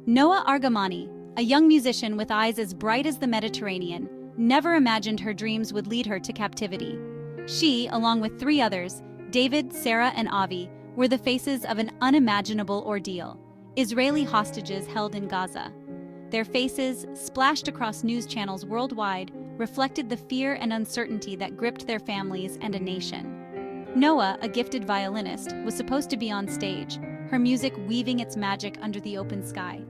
Noa Argamani, a young musician with eyes as bright as the Mediterranean, never imagined her dreams would lead her to captivity. She, along with three others, David, Sarah, and Avi, were the faces of an unimaginable ordeal: Israeli hostages held in Gaza. Their faces, splashed across news channels worldwide, reflected the fear and uncertainty that gripped their families and a nation. Noa, a gifted violinist, was supposed to be on stage, her music weaving its magic under the open sky.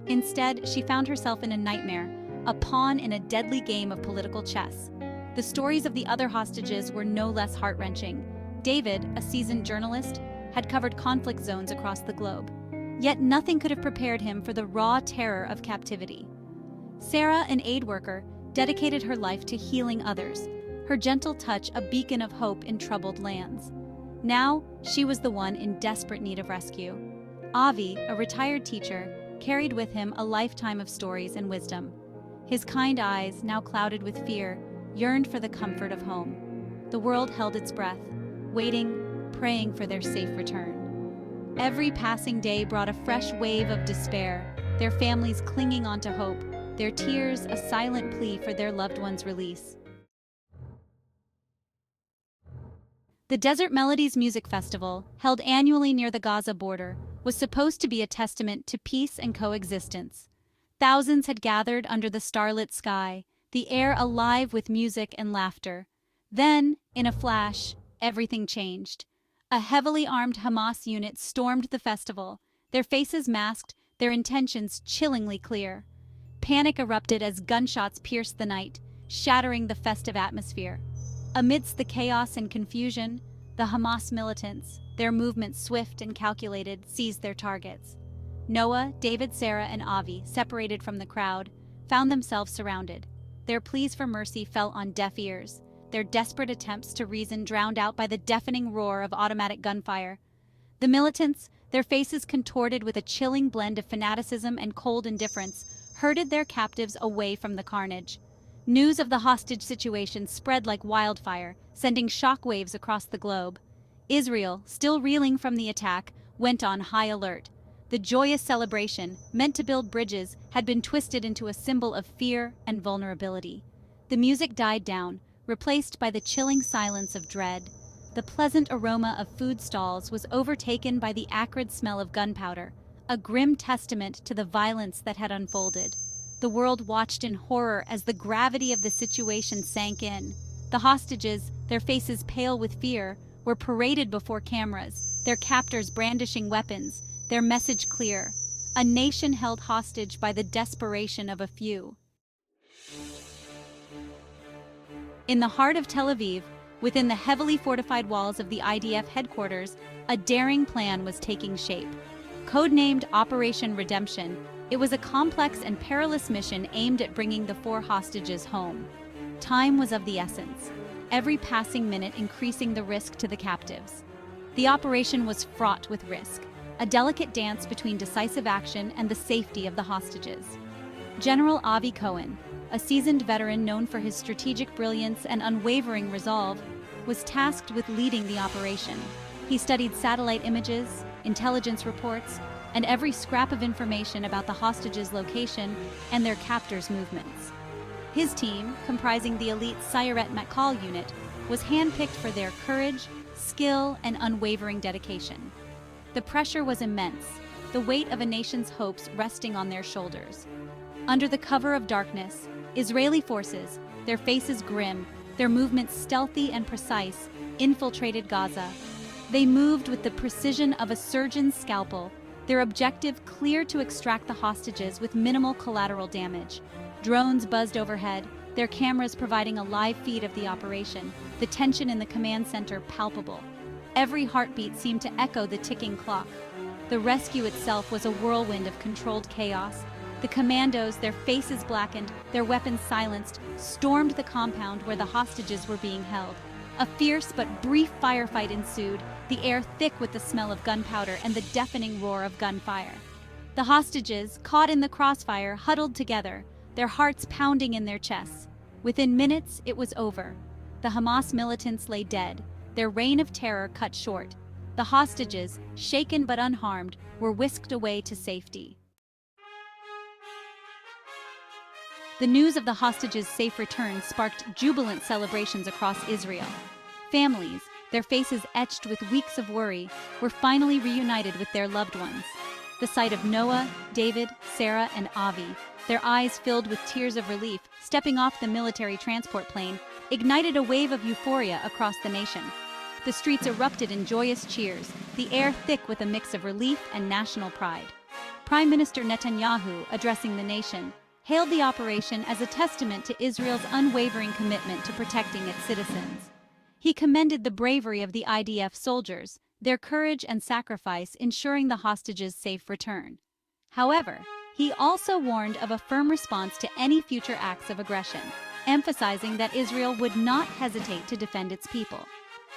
Instead, she found herself in a nightmare, a pawn in a deadly game of political chess. The stories of the other hostages were no less heart-wrenching. David, a seasoned journalist, had covered conflict zones across the globe. Yet nothing could have prepared him for the raw terror of captivity. Sarah, an aid worker, dedicated her life to healing others, her gentle touch a beacon of hope in troubled lands. Now, she was the one in desperate need of rescue. Avi, a retired teacher, carried with him a lifetime of stories and wisdom. His kind eyes, now clouded with fear, yearned for the comfort of home. The world held its breath, waiting, praying for their safe return. Every passing day brought a fresh wave of despair, their families clinging onto hope, their tears a silent plea for their loved ones' release. The Desert Melodies Music Festival, held annually near the Gaza border, was supposed to be a testament to peace and coexistence. Thousands had gathered under the starlit sky, the air alive with music and laughter. Then, in a flash, everything changed. A heavily armed Hamas unit stormed the festival, their faces masked, their intentions chillingly clear. Panic erupted as gunshots pierced the night, shattering the festive atmosphere. Amidst the chaos and confusion, the Hamas militants, their movements swift and calculated, seized their targets. Noa, David, Sarah, and Avi, separated from the crowd, found themselves surrounded. Their pleas for mercy fell on deaf ears, their desperate attempts to reason drowned out by the deafening roar of automatic gunfire. The militants, their faces contorted with a chilling blend of fanaticism and cold indifference, herded their captives away from the carnage. News of the hostage situation spread like wildfire, sending shockwaves across the globe. Israel, still reeling from the attack, went on high alert. The joyous celebration, meant to build bridges, had been twisted into a symbol of fear and vulnerability. The music died down, replaced by the chilling silence of dread. The pleasant aroma of food stalls was overtaken by the acrid smell of gunpowder, a grim testament to the violence that had unfolded. The world watched in horror as the gravity of the situation sank in. The hostages, their faces pale with fear, were paraded before cameras, their captors brandishing weapons, their message clear: a nation held hostage by the desperation of a few. In the heart of Tel Aviv, within the heavily fortified walls of the IDF headquarters, a daring plan was taking shape. Codenamed Operation Redemption, it was a complex and perilous mission aimed at bringing the four hostages home. Time was of the essence, every passing minute increasing the risk to the captives. The operation was fraught with risk, a delicate dance between decisive action and the safety of the hostages. General Avi Cohen, a seasoned veteran known for his strategic brilliance and unwavering resolve, was tasked with leading the operation. He studied satellite images, intelligence reports, and every scrap of information about the hostages' location and their captors' movements. His team, comprising the elite Sayeret Matkal unit, was handpicked for their courage, skill, and unwavering dedication. The pressure was immense, the weight of a nation's hopes resting on their shoulders. Under the cover of darkness, Israeli forces, their faces grim, their movements stealthy and precise, infiltrated Gaza. They moved with the precision of a surgeon's scalpel, their objective clear: to extract the hostages with minimal collateral damage. Drones buzzed overhead, their cameras providing a live feed of the operation, the tension in the command center palpable. Every heartbeat seemed to echo the ticking clock. The rescue itself was a whirlwind of controlled chaos. The commandos, their faces blackened, their weapons silenced, stormed the compound where the hostages were being held. A fierce but brief firefight ensued, the air thick with the smell of gunpowder and the deafening roar of gunfire. The hostages, caught in the crossfire, huddled together, their hearts pounding in their chests. Within minutes, it was over. The Hamas militants lay dead, their reign of terror cut short. The hostages, shaken but unharmed, were whisked away to safety. The news of the hostages' safe return sparked jubilant celebrations across Israel. Families, their faces etched with weeks of worry, were finally reunited with their loved ones. The sight of Noah, David, Sarah, and Avi, their eyes filled with tears of relief, stepping off the military transport plane, ignited a wave of euphoria across the nation. The streets erupted in joyous cheers, the air thick with a mix of relief and national pride. Prime Minister Netanyahu, addressing the nation, hailed the operation as a testament to Israel's unwavering commitment to protecting its citizens. He commended the bravery of the IDF soldiers, their courage and sacrifice ensuring the hostages' safe return. However, he also warned of a firm response to any future acts of aggression, emphasizing that Israel would not hesitate to defend its people.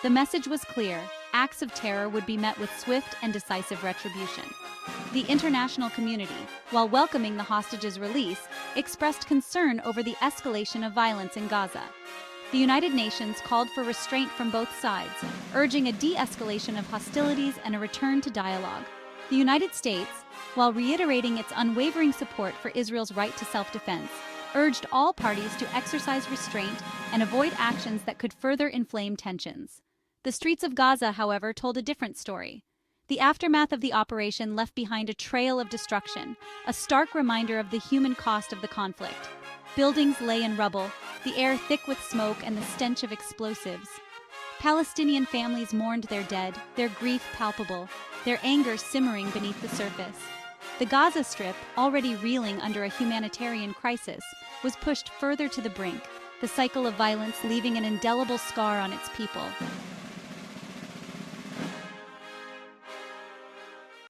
The message was clear: acts of terror would be met with swift and decisive retribution. The international community, while welcoming the hostages' release, expressed concern over the escalation of violence in Gaza. The United Nations called for restraint from both sides, urging a de-escalation of hostilities and a return to dialogue. The United States, while reiterating its unwavering support for Israel's right to self-defense, urged all parties to exercise restraint and avoid actions that could further inflame tensions. The streets of Gaza, however, told a different story. The aftermath of the operation left behind a trail of destruction, a stark reminder of the human cost of the conflict. Buildings lay in rubble, the air thick with smoke and the stench of explosives. Palestinian families mourned their dead, their grief palpable, their anger simmering beneath the surface. The Gaza Strip, already reeling under a humanitarian crisis, was pushed further to the brink, the cycle of violence leaving an indelible scar on its people.